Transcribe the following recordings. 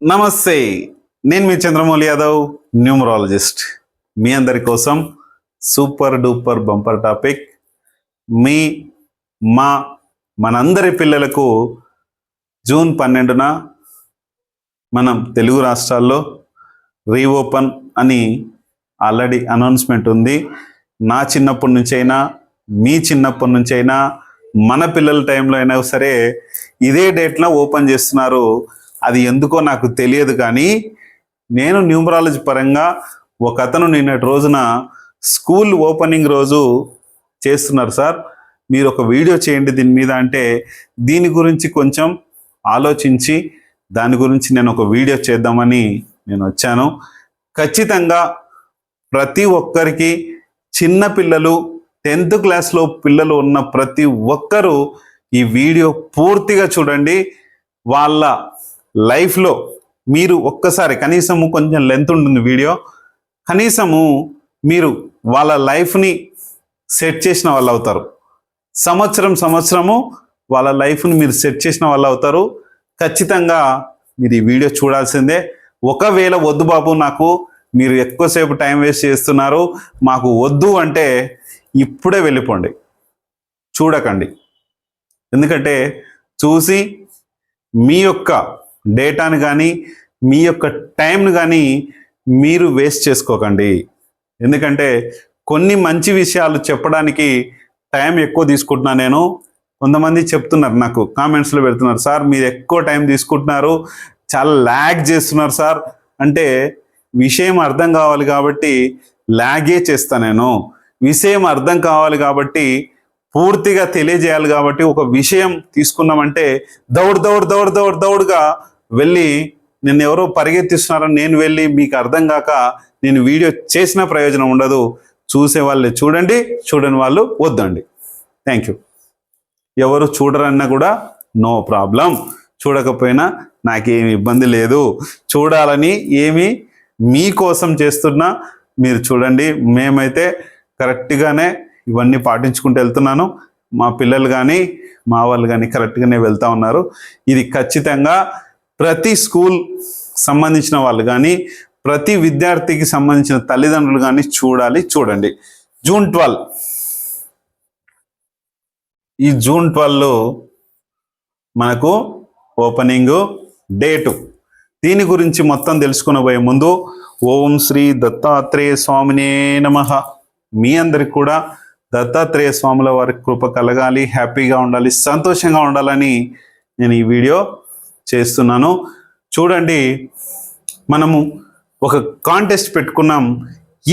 నమస్తే, నేను మీ చంద్రమౌళి యాదవ్, న్యూమరాలజిస్ట్. మీ అందరి కోసం సూపర్ డూపర్ బంపర్ టాపిక్. మీ మా మనందరి పిల్లలకు జూన్ 12న మనం తెలుగు రాష్ట్రాల్లో రీఓపెన్ అని ఆల్రెడీ అనౌన్స్మెంట్ ఉంది. నా చిన్నప్పటి నుంచైనా మీ చిన్నప్పటి నుంచైనా మన పిల్లల టైంలో అయినా సరే ఇదే డేట్లో ఓపెన్ చేస్తున్నారు. అది ఎందుకో నాకు తెలియదు, కానీ నేను న్యూమరాలజీ పరంగా ఒక అతను నిన్నటి రోజున స్కూల్ ఓపెనింగ్ రోజు చేస్తున్నారు సార్, మీరు ఒక వీడియో చేయండి దీని మీద అంటే, దీని గురించి కొంచెం ఆలోచించి దాని గురించి నేను ఒక వీడియో చేద్దామని నేను వచ్చాను. ఖచ్చితంగా ప్రతి ఒక్కరికి, చిన్న పిల్లలు 10th క్లాస్లో పిల్లలు ఉన్న ప్రతి ఒక్కరూ ఈ వీడియో పూర్తిగా చూడండి. వాళ్ళ లైఫ్లో మీరు ఒక్కసారి కనీసము, కొంచెం లెంత్ ఉంటుంది వీడియో, కనీసము మీరు వాళ్ళ లైఫ్ని సెట్ చేసిన వాళ్ళు అవుతారు. సంవత్సరము వాళ్ళ లైఫ్ని మీరు సెట్ చేసిన వాళ్ళు అవుతారు. ఖచ్చితంగా మీరు ఈ వీడియో చూడాల్సిందే. ఒకవేళ వద్దు బాబు, నాకు మీరు ఎక్కువసేపు టైం వేస్ట్ చేస్తున్నారు, మాకు వద్దు అంటే ఇప్పుడే వెళ్ళిపోండి, చూడకండి. ఎందుకంటే చూసి మీ యొక్క డేటాను కానీ మీ యొక్క టైంను కానీ మీరు వేస్ట్ చేసుకోకండి. ఎందుకంటే కొన్ని మంచి విషయాలు చెప్పడానికి టైం ఎక్కువ తీసుకుంటున్నా నేను. కొంతమంది చెప్తున్నారు, నాకు కామెంట్స్లో పెడుతున్నారు, సార్ మీరు ఎక్కువ టైం తీసుకుంటున్నారు, చాలా ల్యాగ్ చేస్తున్నారు సార్ అంటే. విషయం అర్థం కావాలి కాబట్టి ల్యాగే చేస్తా నేను. విషయం అర్థం కావాలి కాబట్టి, పూర్తిగా తెలియజేయాలి కాబట్టి, ఒక విషయం తీసుకున్నామంటే దౌడుగా వెళ్ళి నిన్ను ఎవరో పరిగెత్తిస్తున్నారని నేను వెళ్ళి మీకు అర్థం కాక నేను వీడియో చేసిన ప్రయోజనం ఉండదు. చూసే వాళ్ళే చూడండి, చూడని వాళ్ళు వద్దండి. Thank you. ఎవరు చూడరన్నా కూడా నో ప్రాబ్లం, చూడకపోయినా నాకేమి ఇబ్బంది లేదు. చూడాలని ఏమి మీకోసం చేస్తున్నా, మీరు చూడండి. మేమైతే కరెక్ట్గానే ఇవన్నీ పాటించుకుంటూ వెళ్తున్నాను. మా పిల్లలు కానీ మా వాళ్ళు కానీ కరెక్ట్గానే వెళ్తూ ఉన్నారు. ఇది ఖచ్చితంగా ప్రతి స్కూల్ సంబంధించిన వాళ్ళు కానీ, ప్రతి విద్యార్థికి సంబంధించిన తల్లిదండ్రులు కానీ చూడండి. జూన్ 12, ఈ జూన్ 12 మనకు ఓపెనింగ్ డేటు. దీని గురించి మొత్తం తెలుసుకునబోయే ముందు, ఓం శ్రీ దత్తాత్రేయ స్వామినే నమః. మీ అందరికి కూడా దత్తాత్రేయ స్వాముల వారి కృప కలగాలి, హ్యాపీగా ఉండాలి, సంతోషంగా ఉండాలని నేను ఈ వీడియో చేస్తున్నాను. చూడండి, మనము ఒక కాంటెస్ట్ పెట్టుకున్నాం.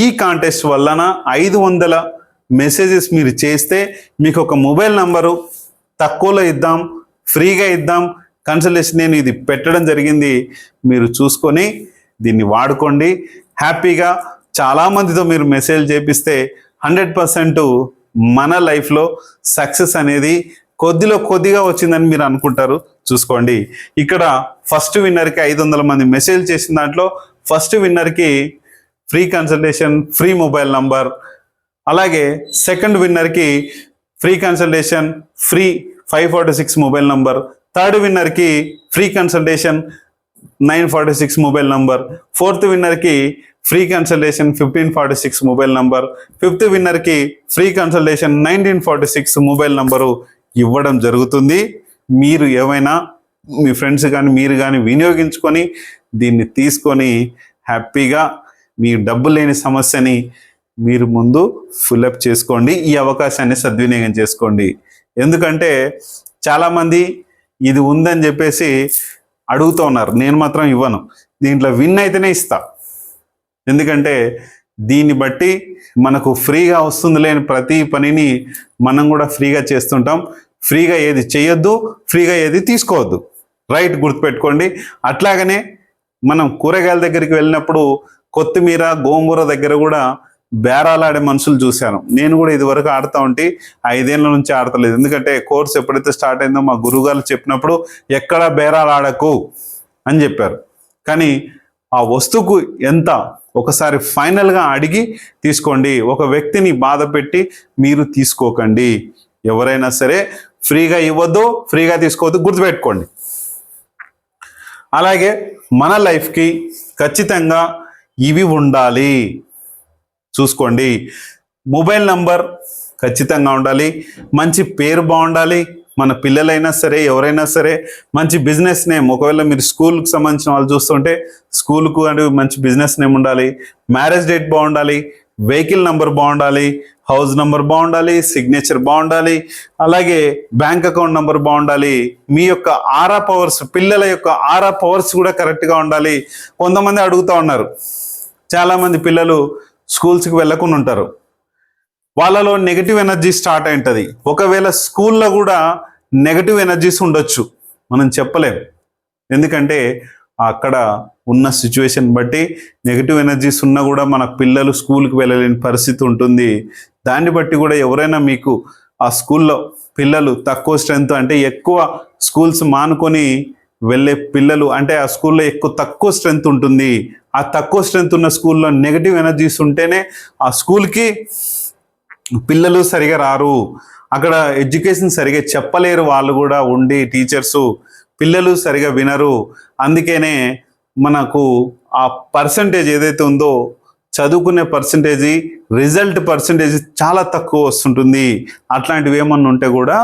ఈ కాంటెస్ట్ వలన 500 మెసేజెస్ మీరు చేస్తే మీకు ఒక మొబైల్ నంబరు తక్కువలో ఇద్దాం, ఫ్రీగా ఇద్దాం. కన్సల్టేషన్ నేను ఇది పెట్టడం జరిగింది, మీరు చూసుకొని దీన్ని వాడుకోండి. హ్యాపీగా చాలామందితో మీరు మెసేజ్ చేపిస్తే 100% మన లైఫ్లో సక్సెస్ అనేది కొద్దిగా వచ్చిందని మీరు అనుకుంటారు. చూసుకోండి, ఇక్కడ ఫస్ట్ విన్నర్కి 500 మంది మెసేజ్ చేసిన దాంట్లో ఫస్ట్ విన్నర్కి free consultation, free mobile number. అలాగే సెకండ్ విన్నర్కి free consultation, free 546 mobile number. Third విన్నర్కి free consultation 946 mobile number. Fourth విన్నర్కి free consultation 1546 mobile number. Fifth విన్నర్కి ఫ్రీ కన్సల్టేషన్ 1946 మొబైల్ నంబరు ఇవ్వడం జరుగుతుంది. మీరు ఏమైనా మీ ఫ్రెండ్స్ కానీ మీరు కానీ వినియోగించుకొని దీన్ని తీసుకొని హ్యాపీగా మీ డబ్బు లేని సమస్యని మీరు ముందు ఫిల్అప్ చేసుకోండి. ఈ అవకాశాన్ని సద్వినియోగం చేసుకోండి. ఎందుకంటే చాలామంది ఇది ఉందని చెప్పేసి అడుగుతూ ఉన్నారు, నేను మాత్రం ఇవ్వను. దీంట్లో విన్ అయితేనే ఇస్తా. ఎందుకంటే దీన్ని బట్టి మనకు ఫ్రీగా వస్తుంది లేని ప్రతి పనిని మనం కూడా ఫ్రీగా చేస్తుంటాం. ఫ్రీగా ఏది చేయొద్దు, ఫ్రీగా ఏది తీసుకోవద్దు. రైట్, గుర్తుపెట్టుకోండి. అట్లాగనే మనం కూరగాయల దగ్గరికి వెళ్ళినప్పుడు కొత్తిమీర, గోంగూర దగ్గర కూడా బేరాలాడే మనుషులు చూశాను. నేను కూడా ఇదివరకు ఆడుతూ ఉంటే 5 ఏళ్ళ నుంచి ఆడతలేదు. ఎందుకంటే కోర్స్ ఎప్పుడైతే స్టార్ట్ అయిందో మా గురువుగారు చెప్పినప్పుడు ఎక్కడ బేరాలాడకు అని చెప్పారు. కానీ ఆ వస్తువుకు ఎంత ఒకసారి ఫైనల్గా అడిగి తీసుకోండి. ఒక వ్యక్తిని బాధ పెట్టి మీరు తీసుకోకండి. ఎవరైనా సరే ఫ్రీగా ఇవ్వద్దు, ఫ్రీగా తీసుకోవద్దు, గుర్తుపెట్టుకోండి. అలాగే మన లైఫ్కి ఖచ్చితంగా ఇవి ఉండాలి. చూసుకోండి, మొబైల్ నంబర్ ఖచ్చితంగా ఉండాలి, మంచి పేరు బాగుండాలి, మన పిల్లలైనా సరే ఎవరైనా సరే మంచి బిజినెస్ నేమ్, ఒకవేళ మీరు స్కూల్కి సంబంధించిన వాళ్ళు చూస్తుంటే స్కూల్కు అంటే మంచి బిజినెస్ నేమ్ ఉండాలి, మ్యారేజ్ డేట్ బాగుండాలి, వెహికల్ నంబర్ బాగుండాలి, హౌస్ నంబర్ బాగుండాలి, సిగ్నేచర్ బాగుండాలి, అలాగే బ్యాంక్ అకౌంట్ నంబర్ బాగుండాలి, మీ యొక్క ఆరా పవర్స్, పిల్లల యొక్క ఆరా పవర్స్ కూడా కరెక్ట్గా ఉండాలి. కొంతమంది అడుగుతూ ఉన్నారు, చాలామంది పిల్లలు స్కూల్స్కి వెళ్ళకుండా ఉంటారు, వాళ్ళలో నెగటివ్ ఎనర్జీ స్టార్ట్ అయి ఉంటుంది. ఒకవేళ స్కూల్లో కూడా నెగటివ్ ఎనర్జీస్ ఉండొచ్చు, మనం చెప్పలేం. ఎందుకంటే అక్కడ ఉన్న సిచ్యువేషన్ బట్టి నెగటివ్ ఎనర్జీస్ ఉన్నా కూడా మన పిల్లలు స్కూల్కి వెళ్ళలేని పరిస్థితి ఉంటుంది. దాన్ని బట్టి కూడా ఎవరైనా మీకు ఆ స్కూల్లో పిల్లలు తక్కువ స్ట్రెంత్ అంటే ఎక్కువ స్కూల్స్ మానుకొని వెళ్ళే పిల్లలు అంటే ఆ స్కూల్లో తక్కువ స్ట్రెంత్ ఉంటుంది, ఆ తక్కువ స్ట్రెంత్ ఉన్న స్కూల్లో నెగటివ్ ఎనర్జీస్ ఉంటేనే ఆ స్కూల్కి పిల్లలు సరిగా రారు, అక్కడ ఎడ్యుకేషన్ సరిగా చెప్పలేరు, వాళ్ళు కూడా ఉండి టీచర్సు పిల్లలు సరిగా వినరు. అందుకనే మనకు ఆ పర్సంటేజ్ ఏదైతే ఉందో చదువుకునే పర్సంటేజీ, రిజల్ట్ పర్సంటేజ్ చాలా తక్కువ వస్తుంటుంది. అట్లాంటివి ఏమన్నా ఉంటే కూడా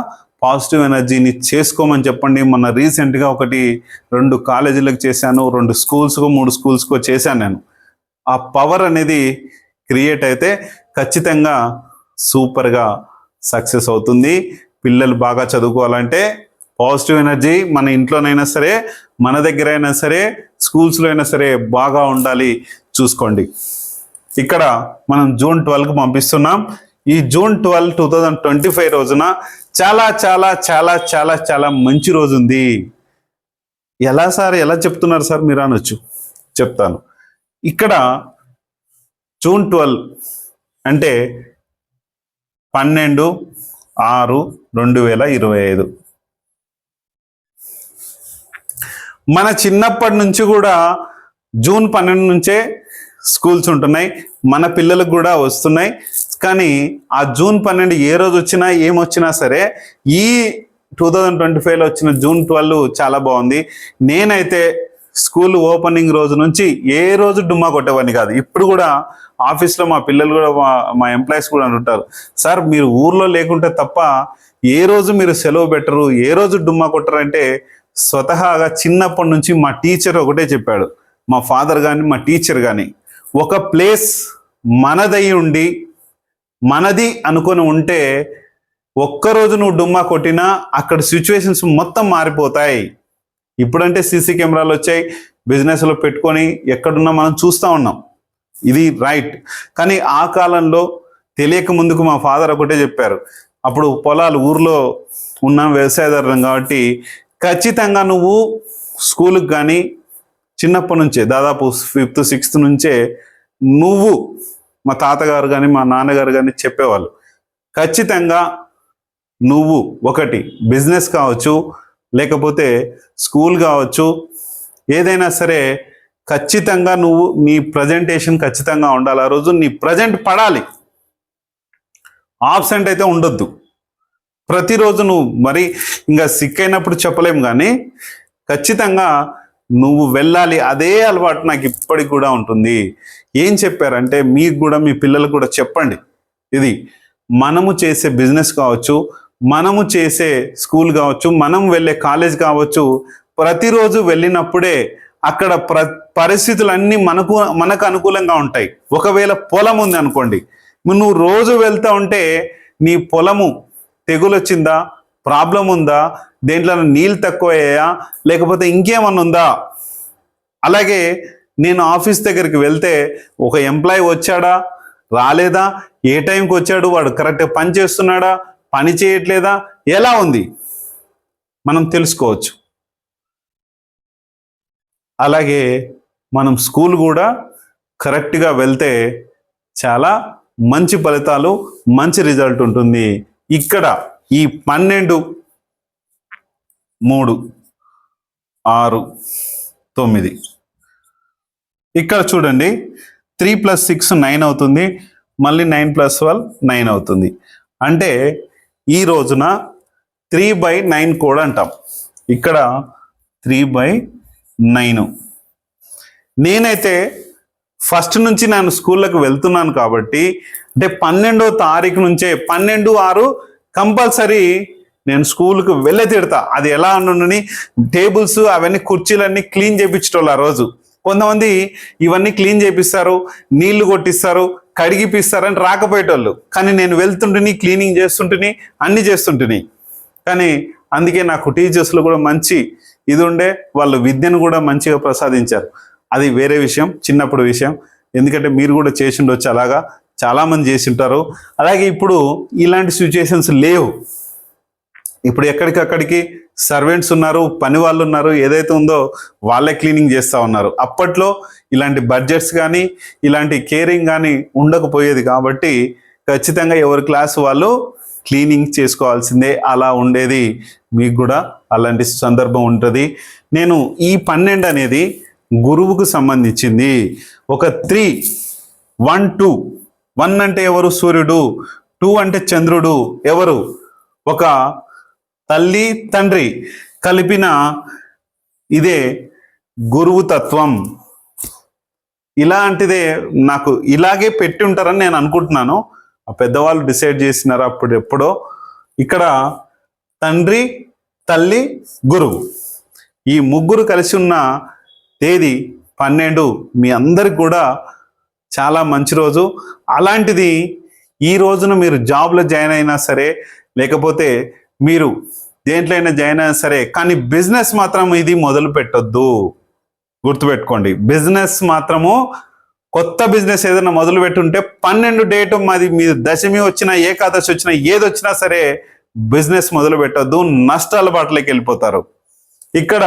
పాజిటివ్ ఎనర్జీని చేసుకోమని చెప్పండి. మొన్న రీసెంట్గా 1-2 కాలేజీలకు చేశాను, 2 స్కూల్స్కో 3 స్కూల్స్కో చేశాను నేను. ఆ పవర్ అనేది క్రియేట్ అయితే ఖచ్చితంగా సూపర్గా సక్సెస్ అవుతుంది. పిల్లలు బాగా చదువుకోవాలంటే పాజిటివ్ ఎనర్జీ మన ఇంట్లోనైనా సరే, మన దగ్గర అయినా సరే, స్కూల్స్లో అయినా సరే బాగా ఉండాలి. చూసుకోండి, ఇక్కడ మనం June 12కి పంపిస్తున్నాం. ఈ June 12, 2025 రోజున చాలా చాలా చాలా చాలా చాలా మంచి రోజు ఉంది. ఎలా సార్, ఎలా చెప్తున్నారు సార్ మీరు అనొచ్చు, చెప్తాను. ఇక్కడ June 12 అంటే 12/6/2025. మన చిన్నప్పటి నుంచి కూడా June 12 నుంచే స్కూల్స్ ఉంటున్నాయి, మన పిల్లలకు కూడా వస్తున్నాయి. కానీ ఆ June 12 ఏ రోజు వచ్చినా ఏమొచ్చినా సరే ఈ 2025లో వచ్చిన June 12 చాలా బాగుంది. నేనైతే స్కూల్ ఓపెనింగ్ రోజు నుంచి ఏ రోజు డుమ్మా కొట్టేవాడిని కాదు. ఇప్పుడు కూడా ఆఫీస్లో మా పిల్లలు కూడా మా ఎంప్లాయీస్ కూడా అంటుంటారు, సార్ మీరు ఊర్లో లేకుంటే తప్ప ఏ రోజు మీరు సెలవు పెట్టరు, ఏ రోజు డుమ్మా కొట్టరంటే స్వతహాగా చిన్నప్పటి నుంచి మా టీచర్ ఒకటే చెప్పాడు, మా ఫాదర్ కానీ మా టీచర్ కానీ, ఒక ప్లేస్ మనదై ఉండి మనది అనుకొని ఉంటే ఒక్కరోజు నువ్వు డుమ్మా కొట్టినా అక్కడ సిచ్యువేషన్స్ మొత్తం మారిపోతాయి. ఇప్పుడంటే సీసీ కెమెరాలు వచ్చాయి, బిజినెస్లో పెట్టుకొని ఎక్కడున్నా మనం చూస్తూ ఉన్నాం, ఇది రైట్. కానీ ఆ కాలంలో తెలియక ముందుకు మా ఫాదర్ ఒకటే చెప్పారు, అప్పుడు పొలాలు ఊర్లో ఉన్న వ్యవసాయదారులం కాబట్టి ఖచ్చితంగా నువ్వు స్కూల్కి కానీ చిన్నప్పటి నుంచే దాదాపు 5th 6th నుంచే నువ్వు, మా తాతగారు కానీ మా నాన్నగారు కానీ చెప్పేవాళ్ళు, ఖచ్చితంగా నువ్వు ఒకటి బిజినెస్ కావచ్చు, లేకపోతే స్కూల్ కావచ్చు, ఏదైనా సరే ఖచ్చితంగా నువ్వు నీ ప్రజెంటేషన్ ఖచ్చితంగా ఉండాలి. ఆ రోజు నీ ప్రజెంట్ పడాలి, ఆబ్సెంట్ అయితే ఉండొద్దు. ప్రతిరోజు నువ్వు మరి ఇంకా సిక్ అయినప్పుడు చెప్పలేం, కానీ ఖచ్చితంగా నువ్వు వెళ్ళాలి. అదే అలవాటు నాకు ఇప్పటికి కూడా ఉంటుంది. ఏం చెప్పారంటే మీకు కూడా మీ పిల్లలకు కూడా చెప్పండి, ఇది మనము చేసే బిజినెస్ కావచ్చు, మనము చేసే స్కూల్ కావచ్చు, మనం వెళ్ళే కాలేజ్ కావచ్చు, ప్రతిరోజు వెళ్ళినప్పుడే అక్కడ పరిస్థితులన్నీ మనకు అనుకూలంగా ఉంటాయి. ఒకవేళ పొలం ఉంది అనుకోండి, నువ్వు రోజు వెళ్తా ఉంటే నీ పొలము తెగులు వచ్చిందా, ప్రాబ్లం ఉందా, దేంట్లో నీళ్ళు తక్కువయ్యాయా, లేకపోతే ఇంకేమన్నా ఉందా. అలాగే నేను ఆఫీస్ దగ్గరికి వెళ్తే ఒక ఎంప్లాయీ వచ్చాడా రాలేదా, ఏ టైంకి వచ్చాడు, వాడు కరెక్ట్గా పని చేస్తున్నాడా, పని చేయట్లేదా, ఎలా ఉంది మనం తెలుసుకోవచ్చు. అలాగే మనం స్కూల్ కూడా కరెక్ట్గా వెళ్తే చాలా మంచి ఫలితాలు, మంచి రిజల్ట్ ఉంటుంది. ఇక్కడ ఈ 12, 3, 6, 9 ఇక్కడ చూడండి, 3 + 6 9 అవుతుంది, మళ్ళీ 9 + 12 9 అవుతుంది. అంటే ఈ రోజున 3/9 కూడా అంటాం. ఇక్కడ 3/9 9. నేనైతే ఫస్ట్ నుంచి నేను స్కూళ్ళకు వెళ్తున్నాను కాబట్టి అంటే 12వ తారీఖు నుంచే 12/6 కంపల్సరీ నేను స్కూల్కి వెళ్ళే తిడతా. అది ఎలా ఉండని టేబుల్స్ అవన్నీ కుర్చీలన్నీ క్లీన్ చేయించటోళ్ళు ఆ రోజు. కొంతమంది ఇవన్నీ క్లీన్ చేపిస్తారు, నీళ్లు కొట్టిస్తారు, కడిగిపిస్తారని రాకపోయేటోళ్ళు. కానీ నేను వెళ్తుంటుని, క్లీనింగ్ చేస్తుంటుని, అన్ని చేస్తుంటుని. కానీ అందుకే నాకు టీచర్స్లో కూడా మంచి ఇది ఉండే, వాళ్ళు విద్యను కూడా మంచిగా ప్రసాదించారు. అది వేరే విషయం, చిన్నప్పుడు విషయం. ఎందుకంటే మీరు కూడా చేసి ఉండొచ్చు, అలాగా చాలామంది చేసి ఉంటారు. అలాగే ఇప్పుడు ఇలాంటి సిచ్యుయేషన్స్ లేవు. ఇప్పుడు ఎక్కడికక్కడికి సర్వెంట్స్ ఉన్నారు, పని వాళ్ళు ఉన్నారు, ఏదైతే ఉందో వాళ్ళే క్లీనింగ్ చేస్తూ ఉన్నారు. అప్పట్లో ఇలాంటి బడ్జెట్స్ కానీ ఇలాంటి కేరింగ్ కానీ ఉండకపోయేది కాబట్టి ఖచ్చితంగా ఎవరి క్లాస్ వాళ్ళు క్లీనింగ్ చేసుకోవాల్సిందే. అలా ఉండేది. మీకు కూడా అలాంటి సందర్భం ఉంటుంది. నేను ఈ 12 అనేది గురువుకు సంబంధించింది. ఒక 3, 1, 2. 1 అంటే ఎవరు? సూర్యుడు. 2 అంటే చంద్రుడు. ఎవరు? ఒక తల్లి తండ్రి కలిపిన ఇదే గురువు తత్వం. ఇలాంటిదే నాకు ఇలాగే పెట్టి ఉంటారని నేను అనుకుంటున్నాను. ఆ పెద్దవాళ్ళు డిసైడ్ చేసినారు అప్పుడు ఎప్పుడో. ఇక్కడ తండ్రి, తల్లి, గురువు ఈ ముగ్గురు కలిసి ఉన్న తేదీ 12. మీ అందరికి కూడా చాలా మంచి రోజు. అలాంటిది ఈ రోజున మీరు జాబ్లో జాయిన్ అయినా సరే, లేకపోతే మీరు దేంట్లో అయినా జాయిన్ అయినా సరే, కానీ బిజినెస్ మాత్రం ఇది మొదలు పెట్టొద్దు. గుర్తుపెట్టుకోండి, బిజినెస్ మాత్రము కొత్త బిజినెస్ ఏదైనా మొదలు పెట్టుంటే 12 డేట్ మాది, మీ దశమి వచ్చినా ఏకాదశి వచ్చినా ఏది వచ్చినా సరే బిజినెస్ మొదలు పెట్టొద్దు. నష్టాల బాటలోకి వెళ్ళిపోతారు. ఇక్కడ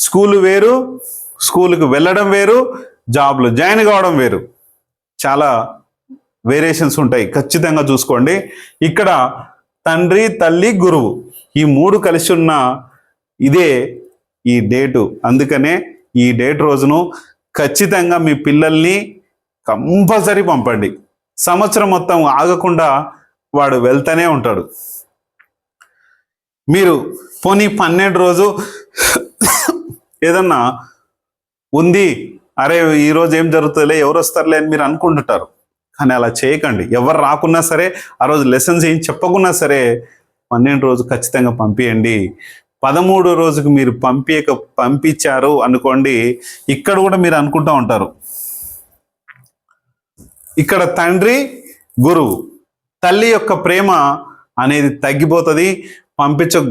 స్కూల్ వేరు, స్కూల్కి వెళ్ళడం వేరు, జాబ్లో జాయిన్ కావడం వేరు. చాలా వేరియేషన్స్ ఉంటాయి, ఖచ్చితంగా చూసుకోండి. ఇక్కడ తండ్రి, తల్లి, గురువు ఈ 3 కలిసి ఉన్న ఇదే ఈ డేటు. అందుకనే ఈ డేట్ రోజును ఖచ్చితంగా మీ పిల్లల్ని కంపల్సరీ పంపండి. సంవత్సరం మొత్తం ఆగకుండా వాడు వెళ్తూనే ఉంటాడు. మీరు పోనీ 12 రోజు ఏదన్నా ఉంది, అరే ఈరోజు ఏం జరుగుతుందిలే, ఎవరు వస్తారులే అని మీరు అనుకుంటుంటారు. కానీ అలా చేయకండి. ఎవరు రాకున్నా సరే, ఆ రోజు లెసన్స్ ఏం చెప్పకున్నా సరే 12 రోజు ఖచ్చితంగా పంపించండి. 13 రోజుకు మీరు పంపించారు అనుకోండి, ఇక్కడ కూడా మీరు అనుకుంటూ ఉంటారు, ఇక్కడ తండ్రి, గురువు, తల్లి యొక్క ప్రేమ అనేది తగ్గిపోతుంది,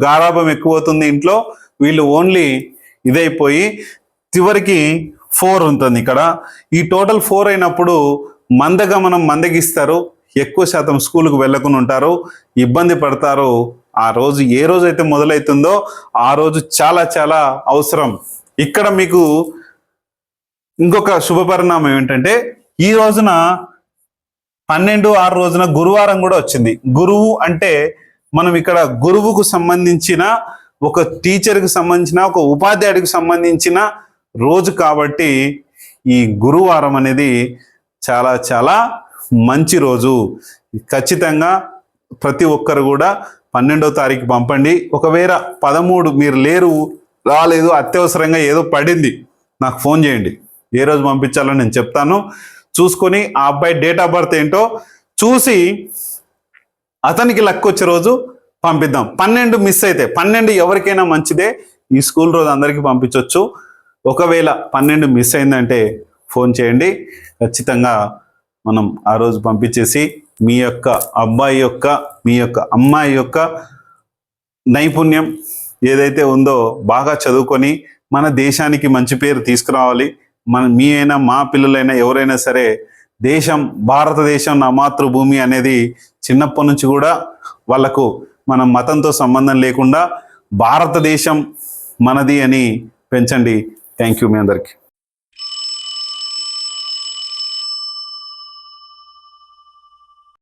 గారాభం ఎక్కువవుతుంది ఇంట్లో. వీళ్ళు ఓన్లీ ఇదైపోయి చివరికి 4 ఉంటుంది. ఇక్కడ ఈ టోటల్ 4 అయినప్పుడు మందగమనం మందగిస్తారు, ఎక్కువ శాతం స్కూల్కి వెళ్ళకుండా ఉంటారు, ఇబ్బంది పడతారు. ఆ రోజు ఏ రోజు అయితే మొదలవుతుందో ఆ రోజు చాలా చాలా అవసరం. ఇక్కడ మీకు ఇంకొక శుభపరిణామం ఏంటంటే, ఈ రోజున 12/6 రోజున గురువారం కూడా వచ్చింది. గురువు అంటే మనం ఇక్కడ గురువుకు సంబంధించిన, ఒక టీచర్కి సంబంధించిన, ఒక ఉపాధ్యాయుడికి సంబంధించిన రోజు కాబట్టి ఈ గురువారం అనేది చాలా చాలా మంచి రోజు. ఖచ్చితంగా ప్రతి ఒక్కరు కూడా 12వ తారీఖు పంపండి. ఒకవేళ 13 మీరు లేరు, రాలేదు, అత్యవసరంగా ఏదో పడింది, నాకు ఫోన్ చేయండి. ఏ రోజు పంపించాలో నేను చెప్తాను. చూసుకొని ఆ అబ్బాయి డేట్ ఆఫ్ బర్త్ ఏంటో చూసి అతనికి లక్ వచ్చే రోజు పంపిద్దాం. 12 మిస్ అయితే, 12 ఎవరికైనా మంచిదే. ఈ స్కూల్ రోజు అందరికీ పంపించవచ్చు. ఒకవేళ 12 మిస్ అయిందంటే ఫోన్ చేయండి. ఖచ్చితంగా మనం ఆ రోజు పంపించేసి మీ యొక్క అబ్బాయి యొక్క, మీ యొక్క అమ్మాయి యొక్క నైపుణ్యం ఏదైతే ఉందో బాగా చదువుకొని మన దేశానికి మంచి పేరు తీసుకురావాలి. మీ అయినా, మా పిల్లలైనా, ఎవరైనా సరే, దేశం, భారతదేశం నా మాతృభూమి అనేది చిన్నప్పటి నుంచి కూడా వాళ్ళకు మనం మతంతో సంబంధం లేకుండా భారతదేశం మనది అని పెంచండి. థ్యాంక్ యూ మీ అందరికీ.